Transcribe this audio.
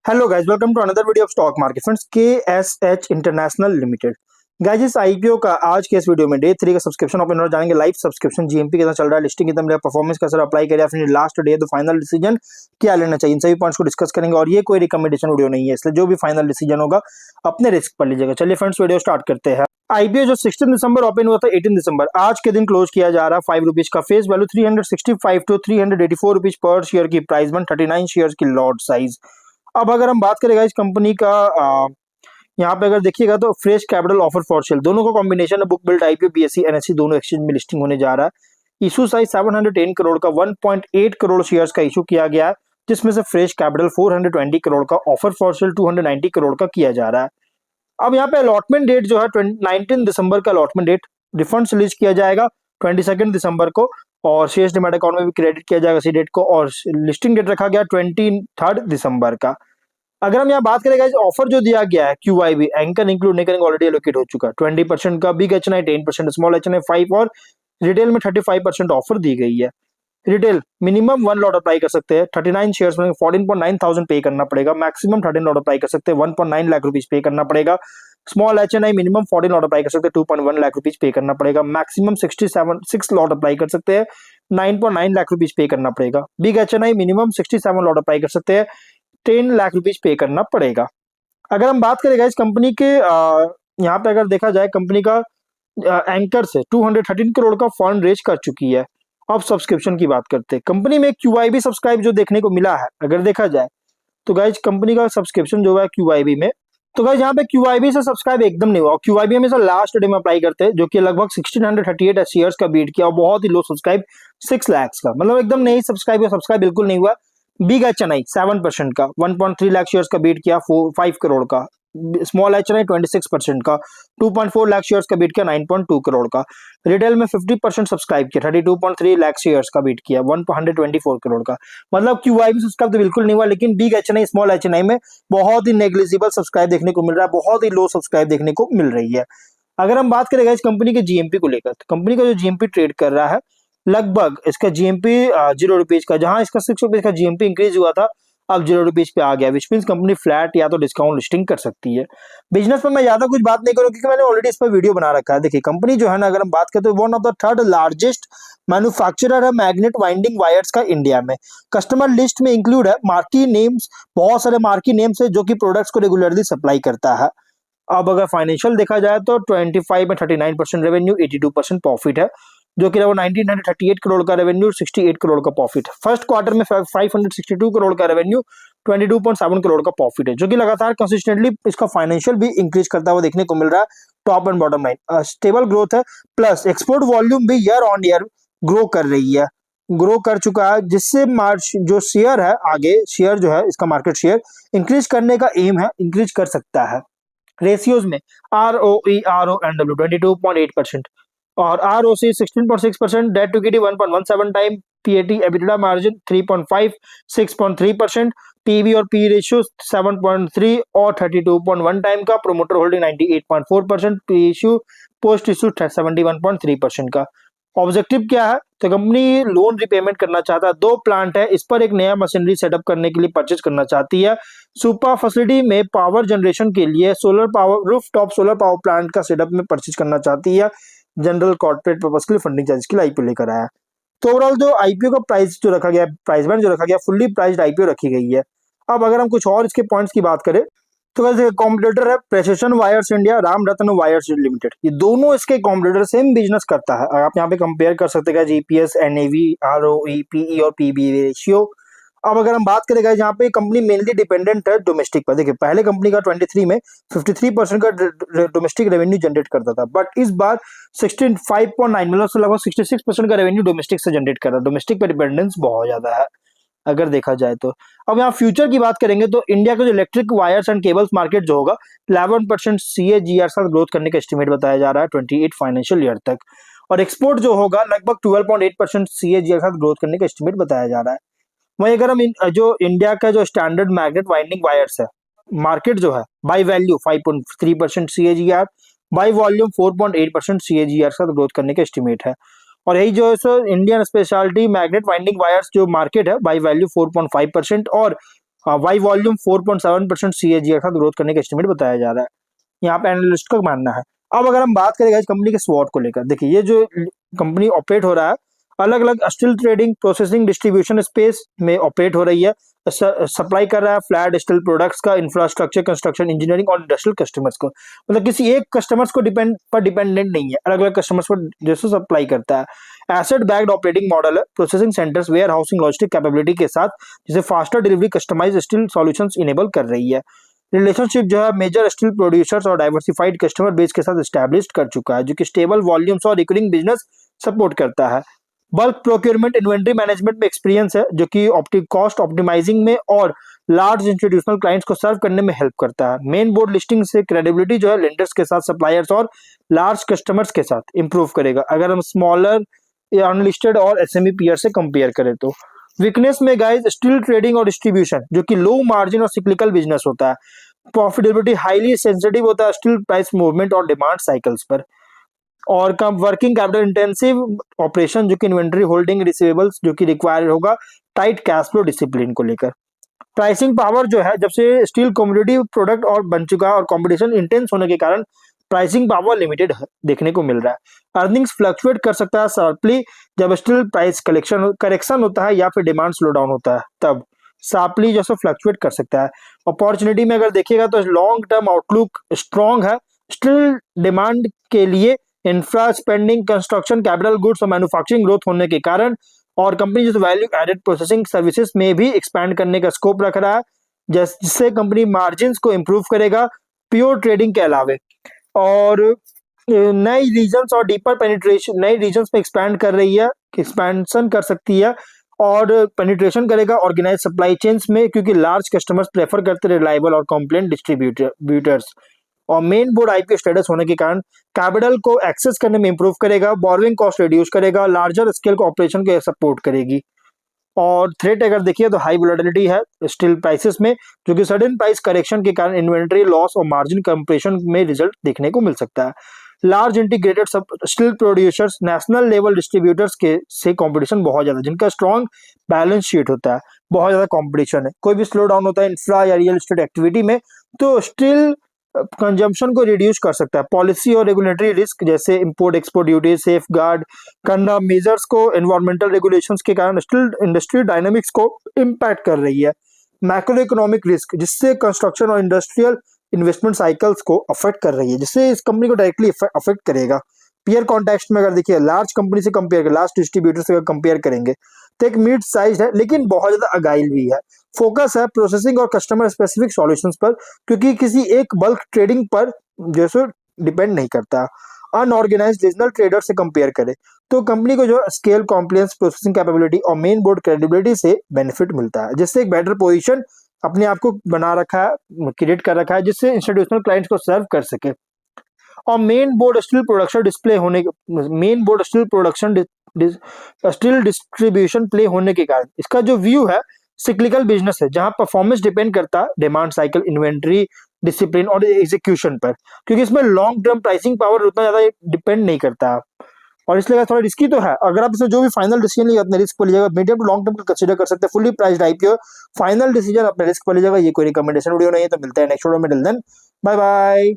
Hello guys, welcome to another video of stock market friends. KSH international limited guys, इस IPO का आज के इस वीडियो में डे 3 का सब्सक्रिप्शन ओपन और जानेंगे। लाइव सब्सक्रिप्शन जीएमपी कितना चल रहा है, लिस्टिंग कितना मिला, परफॉर्मेंस कैसा अप्लाई करें, फिर लास्ट डे तो फाइनल डिसीजन क्या लेना चाहिए, इन सभी पॉइंट्स को डिस्कस करेंगे। और ये कोई रिकमेंडेशन वीडियो नहीं है, इसलिए जो भी फाइनल डिसीजन होगा अपने रिस्क पर लीजिएगा। चलिए फ्रेंड्स, वीडियो स्टार्ट करते हैं। आईपीओ जो 16 दिसंबर ओपन हुआ था, 18 दिसंबर आज के दिन क्लोज किया जा रहा है। 5 रुपीज का फेस वैल्यू, 365 टू 384 रुपीज पर शेयर की प्राइस बन, 39 शेयर की लॉट साइज। अब अगर हम बात करें इस कंपनी का, यहाँ पे अगर देखिएगा तो fresh capital offer for sale दोनों का कॉम्बिनेशन है। Book build IPO BSc NSC दोनों एक्सचेंज में लिस्टिंग होने जा रहा है। इशू साइज 710 करोड़ का, 1.8 करोड़ शेयर्स का इशू किया गया है, जिसमें से फ्रेश कैपिटल 420 करोड़ का, ऑफर फॉर सेल 290 करोड़ का किया जा रहा है। अब यहाँ पे अलॉटमेंट डेट जो है 19 दिसंबर का अलॉटमेंट डेट, रिफंड रिलीज किया जाएगा 22 दिसंबर को, और शेयर्स डिमैट अकाउंट में भी क्रेडिट किया जाएगा इसी डेट को, और लिस्टिंग डेट रखा गया 23 दिसंबर का। अगर हम यहाँ बात करें गाइस, ऑफर जो दिया गया है QIB एंकर इंक्लूड नहीं करेंगे, ऑलरेडी एलोकेट हो चुका है। 20% का, बिग एचएनआई 10%, स्मॉल एचएनआई 5 और रिटेल में 35% ऑफर दी गई है। रिटेल मिनिमम 1 लॉट अप्लाई कर सकते हैं, 39 शेयर्स में 14.9 थाउजेंड पे करना पड़ेगा। मैक्सिमम 13 लॉट अप्लाई कर सकते हैं, 1.9 लाख रुपीज पे करना पड़ेगा। Small HNI minimum 14 lot apply कर सकते हैं, 2.1 लाख रुपीज पे करना पड़ेगा। मैक्सिमम 6 लॉट अप्लाई कर सकते हैं, 9.9 लाख रुपीज पे करना पड़ेगा। Big HNI minimum 67 lot apply कर सकते हैं, 10 लाख रुपीज पे करना पड़ेगा। अगर हम बात करें इस कंपनी के, यहाँ पे अगर देखा जाए कंपनी का एंकर से 213 करोड़ का फंड रेज कर चुकी है। अब सब्सक्रिप्शन की बात करते हैं। कंपनी में QIB सब्सक्राइब जो देखने को मिला है, अगर देखा जाए तो गाइज कंपनी का सब्सक्रिप्शन जो है QIB में, तो गाइज यहाँ पे QIB से सब्सक्राइब एकदम नहीं हुआ। QIB हमेशा लास्ट डे में अप्लाई करते हैं, जो कि लगभग 1638 शेयर्स का बीट किया और बहुत ही लो सब्सक्राइब 6 लाख का, मतलब एकदम नहीं सब्सक्राइब बिल्कुल नहीं हुआ। बिग एचएनआई 7% का, 1.3 लाख शेयर्स का बीट किया, 5 करोड़ का। स्मॉल एचएनआई 26% का, 2.4 लाख शेयर्स का बीट किया, 9.2 करोड़ का। रिटेल में 50% सब्सक्राइब किया, 32.3 लाख शेयर्स का बीट किया, 124 करोड़ का। मतलब QIB सब्सक्राइब तो बिल्कुल नहीं हुआ, लेकिन बिग एचएनआई स्मॉल एचएनआई में बहुत ही नेग्लिजिबल सब्सक्राइब देखने को मिल रहा है, बहुत ही लो सब्सक्राइब देखने को मिल रही है। अगर हम बात करेंगे इस कंपनी के जीएमपी को लेकर, तो कंपनी का जो जीएमपी ट्रेड कर रहा है, लगभग इसका जीएमपी 0 रुपीज का, जहां इसका 6 रुपीज का जीएमपी इंक्रीज हुआ था, अब 0 रुपीज पे आ गया, विच मीन कंपनी फ्लैट या तो डिस्काउंट लिस्टिंग कर सकती है। बिजनेस पर मैं ज्यादा कुछ बात नहीं करूँ, क्योंकि मैंने ऑलरेडी इस पर वीडियो बना रखा है। देखिए कंपनी जो है ना, अगर हम बात करें तो one of the third largest manufacturer है मैग्नेट वाइंडिंग वायर्स का इंडिया में। कस्टमर लिस्ट में इंक्लूड है मार्की नेम्स, बहुत सारे मार्की नेम्स है जो कि प्रोडक्ट्स को रेगुलरली सप्लाई करता है। अब अगर फाइनेंशियल देखा जाए तो 25 में 39% रेवेन्यू, 82% प्रॉफिट है, जो कि 1938 करोड़ का रेवेन्यू, 68 करोड़ का प्रॉफिट। फर्स्ट क्वार्टर में 562 करोड़ का रेवेन्यू, 22.7 करोड़ का प्रॉफिट है, जो कि लगातार कंसिस्टेंटली इसका फाइनेंशियल भी इंक्रीज करता हुआ देखने को मिल रहा है। Top and bottom line stable growth है, प्लस एक्सपोर्ट वॉल्यूम भी ईयर ऑन ईयर ग्रो कर रही है, ग्रो कर चुका है, जिससे मार्च जो शेयर है, आगे शेयर जो है इसका मार्केट शेयर इंक्रीज करने का एम है, इंक्रीज कर सकता है। रेशियोज में ROE RONW 22.8% और ROC 16.6%, debt to equity 1.17 time, PAT EBITDA margin 3.5 6.3%, PB और P रेशियो 7.3 और 32.1 टाइम का, promoter holding 98.4%, issue post issue 71.3% का। ऑब्जेक्टिव क्या है, तो कंपनी लोन रिपेमेंट करना चाहता है, 2 प्लांट है, इस पर एक नया मशीनरी सेटअप करने के लिए परचेज करना चाहती है। सुपर फैसिलिटी में पावर जनरेशन के लिए solar power, roof top solar power plant का सेटअप में परचेज करना चाहती है। जनरल कॉर्पोरेट पर्पस के लिए फंडिंग चार्ज के लिए आईपीओ लेकर आया। तो ओवरऑल जो आईपीओ का प्राइस जो रखा गया, प्राइस बैंड जो रखा गया, फुल्ली प्राइस्ड आईपीओ रखी गई है। अब अगर हम कुछ और इसके पॉइंट्स की बात करें, तो वैसे कॉम्पिटिटर है प्रेसिशन वायर्स इंडिया, राम रत्न वायर्स लिमिटेड, ये दोनों इसके कॉम्पिटिटर सेम बिजनेस करता है। आप यहाँ पे कंपेयर कर सकते हैं जीपीएस, एनएवी, ROE, PE और PB रेशियो। अब अगर हम बात करें यहाँ पे कंपनी मेनली डिपेंडेंट है डोमेस्टिक पर। देखिए पहले कंपनी का 23 में 53% का डोमेस्टिक रेवेन्यू जनरेट करता था, बट इस बार 65.9 मतलब लगभग 66% का रेवेन्यू डोमेस्टिक से जनरेट कर रहा है। डोमेस्टिक पर डिपेंडेंस बहुत ज्यादा है अगर देखा जाए तो। अब यहाँ फ्यूचर की बात करेंगे तो इंडिया का जो electric wires and cables market जो होगा, 11% CAGR साथ ग्रोथ करने का एस्टिमेट बताया जा रहा है 28 फाइनेंशियल ईयर तक, और एक्सपोर्ट जो होगा लगभग 12.8% CAGR साथ ग्रोथ करने का एस्टिमेट बताया जा रहा है। वहीं अगर हम जो इंडिया का जो स्टैंडर्ड मैग्नेट वाइंडिंग वायर्स है मार्केट जो है, by value 5.3% CAGR, by volume 4.8% CAGR साथ ग्रोथ करने का एस्टिमेट है। और यही जो है so Indian speciality magnet winding wires जो मार्केट है, बाई वैल्यू 4.5% और वाई वॉल्यूम 4.7% CAGR के साथ ग्रोथ करने का एस्टिमेट बताया जा रहा है, यहाँ पे एनालिस्ट का मानना है। अब अगर हम बात करें इस कंपनी के स्वॉट को लेकर, देखिए ये जो कंपनी ऑपरेट हो रहा है अलग अलग steel trading, processing, distribution space में ऑपरेट हो रही है, सप्लाई कर रहा है फ्लैट स्टील प्रोडक्ट्स का इंफ्रास्ट्रक्चर, कंस्ट्रक्शन, इंजीनियरिंग और इंडस्ट्रियल कस्टमर्स को, मतलब किसी एक कस्टमर्स को डिपेंडेंट नहीं है, अलग अलग कस्टमर्स पर जैसे सप्लाई करता है। एसेट बैक्ड ऑपरेटिंग मॉडल है, processing centres, ware housing, logistic capability के साथ जिसे faster delivery, customise steel solutions enable कर रही है। रिलेशनशिप जो है मेजर स्टील प्रोड्यूसर्स और डाइवर्सिफाइड कस्टमर बेस के साथ स्टैब्लिश कर चुका है, जो कि स्टेबल वॉल्यूम्स और रिकरिंग बिजनेस सपोर्ट करता है। बल्क प्रोक्योरमेंट, इन्वेंट्री मैनेजमेंट में एक्सपीरियंस है, जो कि कॉस्ट ऑप्टिमाइजिंग में और लार्ज इंस्टीट्यूशनल क्लाइंट्स को सर्व करने में हेल्प करता है। मेन बोर्ड लिस्टिंग से क्रेडिबिलिटी जो है लेंडर्स के साथ, सप्लायर्स और लार्ज कस्टमर्स के साथ इंप्रूव करेगा अगर हम स्मॉलर या अनलिस्टेड और एसएमई पीयर से कंपेयर करें तो। वीकनेस में गाइस स्टील ट्रेडिंग और डिस्ट्रीब्यूशन, जो कि लो मार्जिन और सिक्लिकल बिजनेस होता है। प्रॉफिटेबिलिटी हाईली सेंसिटिव होता है स्टील प्राइस मूवमेंट और डिमांड साइकिल्स पर। और कम वर्किंग कैपिटल इंटेंसिव ऑपरेशन, जो कि इन्वेंट्री होल्डिंग, रिसीवेबल्स जो कि रिक्वायर होगा टाइट कैश फ्लो डिसिप्लिन को लेकर। प्राइसिंग पावर जो है, जब से स्टील कमोडिटी प्रोडक्ट और बन चुका है और कंपटीशन इंटेंस होने के कारण प्राइसिंग पावर लिमिटेड देखने को मिल रहा है। अर्निंग्स फ्लक्चुएट कर सकता है शार्पली जब स्टील प्राइस करेक्शन होता है या फिर डिमांड स्लो डाउन होता है, तब शार्पली जैसे फ्लक्चुएट कर सकता है। अपॉर्चुनिटी में अगर देखिएगा तो लॉन्ग टर्म आउटलुक स्ट्रॉन्ग है स्टील डिमांड के लिए। Infra spending, construction, capital goods और मैन्युफैक्चरिंग ग्रोथ होने के कारण, और कंपनी जैसे वैल्यू एडेड प्रोसेसिंग सर्विसेज में भी एक्सपैंड करने का स्कोप रख रहा है, जिससे कंपनी मार्जिन्स को इंप्रूव करेगा प्योर ट्रेडिंग के अलावे। और नई रीजन्स और डीपर पेनिट्रेशन, नई रीजन्स में एक्सपैंड कर रही है, एक्सपेंशन कर सकती है और पेनिट्रेशन करेगा ऑर्गेनाइज सप्लाई चेन्स में, क्योंकि लार्ज कस्टमर्स प्रेफर करते रिलायबल और कॉम्प्लेंट डिस्ट्रीब्यूटर्स। और मेन बोर्ड आईपीओ स्टेटस होने के कारण कैपिटल को एक्सेस करने में इंप्रूव करेगा, बोरोइंग कॉस्ट रिड्यूस करेगा, लार्जर स्केल को ऑपरेशन को सपोर्ट करेगी। और थ्रेट अगर देखिए तो हाई वोलेटिलिटी है स्टील प्राइसेस में, जो कि सडन प्राइस करेक्शन के कारण इन्वेंट्री लॉस और मार्जिन कंप्रेशन में रिजल्ट देखने को मिल सकता है। Large integrated steel producers, national level distributors के से कंपटीशन बहुत ज्यादा, जिनका स्ट्रॉन्ग बैलेंस शीट होता है, बहुत ज्यादा कंपटीशन है। कोई भी स्लो डाउन होता है इंफ्रा या रियल एस्टेट एक्टिविटी में तो स्टील कंजम्पशन को रिड्यूस कर सकता है। पॉलिसी और रेगुलेटरी रिस्क जैसे import export duty, safe guard करना मेजर्स को एनवायरमेंटल रेगुलेशंस के कारण स्टील इंडस्ट्री डायनामिक्स को इम्पैक्ट कर रही है। मैक्रो इकोनॉमिक रिस्क, जिससे कंस्ट्रक्शन और इंडस्ट्रियल इन्वेस्टमेंट साइकिल्स को अफेक्ट कर रही है, जिससे इस कंपनी को डायरेक्टली अफेक्ट करेगा। पीयर कॉन्टेक्स्ट में अगर देखिए लार्ज कंपनी से कंपेयर करें, लार्ज डिस्ट्रीब्यूटर से कंपेयर करेंगे तो एक मिड साइज है लेकिन बहुत ज्यादा अगाइल भी है। फोकस है प्रोसेसिंग और कस्टमर स्पेसिफिक सॉल्यूशंस पर, क्योंकि किसी एक बल्क ट्रेडिंग पर जैसे डिपेंड नहीं करता। अनऑर्गेनाइज्ड रीजनल ट्रेडर से कंपेयर करें तो कंपनी को जो स्केल, कॉम्प्लियंस, प्रोसेसिंग कैपेबिलिटी और मेन बोर्ड क्रेडिबिलिटी से बेनिफिट मिलता है, जिससे एक बेटर पोजीशन अपने आप को बना रखा है, क्रिएट कर रखा है, जिससे इंस्टीट्यूशनल क्लाइंट्स को सर्व कर सके। और main board steel production display होने main board steel production steel distribution play होने के कारण इसका जो व्यू है सिक्लिकल बिजनेस है, जहां परफॉर्मेंस डिपेंड करता है डिमांड साइकिल, इन्वेंट्री डिसिप्लिन और एग्जीक्यूशन पर, क्योंकि इसमें लॉन्ग टर्म प्राइसिंग पावर उतना ज्यादा डिपेंड नहीं करता। और इसलिए थोड़ा रिस्की तो है। अगर आप इसमें जो भी फाइनल डिसीजन लिया अपने रिस्क पर लीजिएगा, medium to long term consider कर सकते हैं। Fully priced IPO, final decision अपने रिस्क पर लीजिएगा। ये कोई रिकमेंडेशन वीडियो नहीं है, तो मिलता है नेक्स्ट वीडियो में। Till then bye bye.